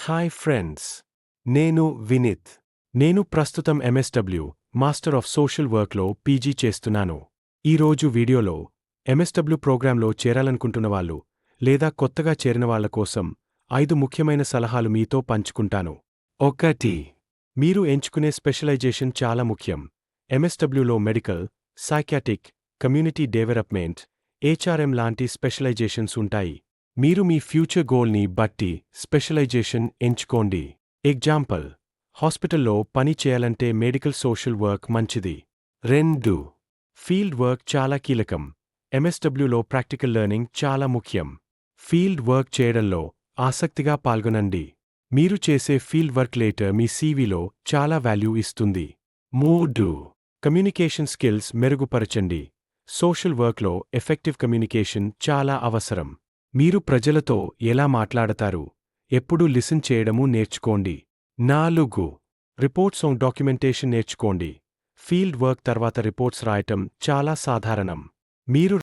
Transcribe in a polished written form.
Hi friends, నేను వినీత్. నేను ప్రస్తుతం ఎంఎస్డబ్ల్యూ మాస్టర్ ఆఫ్ సోషల్ వర్క్లో పీజీ చేస్తున్నాను. ఈరోజు వీడియోలో ఎంఎస్డబ్ల్యూ ప్రోగ్రాంలో చేరాలనుకుంటున్న వాళ్ళు లేదా కొత్తగా చేరిన వాళ్ళ కోసం 5 ముఖ్యమైన సలహాలు మీతో పంచుకుంటాను. 1. మీరు ఎంచుకునే స్పెషలైజేషన్ చాలా ముఖ్యం. ఎంఎస్డబ్ల్యూలో medical, psychiatric, community development, HRM లాంటి స్పెషలైజేషన్స్ ఉంటాయి. మీరు మీ ఫ్యూచర్ గోల్ని బట్టి స్పెషలైజేషన్ ఎంచుకోండి. ఎగ్జాంపుల్, హాస్పిటల్లో పని చేయాలంటే మెడికల్ సోషల్ వర్క్ మంచిది. 2. ఫీల్డ్ వర్క్ చాలా కీలకం. ఎంఎస్డబ్ల్యూలో ప్రాక్టికల్ లెర్నింగ్ చాలా ముఖ్యం. ఫీల్డ్ వర్క్ చేయడంలో ఆసక్తిగా పాల్గొనండి. మీరు చేసే ఫీల్డ్ వర్క్ లేటర్ మీ సీవీలో చాలా వాల్యూ ఇస్తుంది. 3. కమ్యూనికేషన్ స్కిల్స్ మెరుగుపరచండి. సోషల్ వర్క్లో ఎఫెక్టివ్ కమ్యూనికేషన్ చాలా అవసరం. మీరు ప్రజలతో ఎలా మాట్లాడతారు, ఎప్పుడు లిసన్ చేయడము నేర్చుకోండి. 4. రిపోర్ట్స్ ఆన్ డాక్యుమెంటేషన్ నేర్చుకోండి. ఫీల్డ్ వర్క్ తర్వాత రిపోర్ట్స్ రాయటం చాలా సాధారణం. మీరు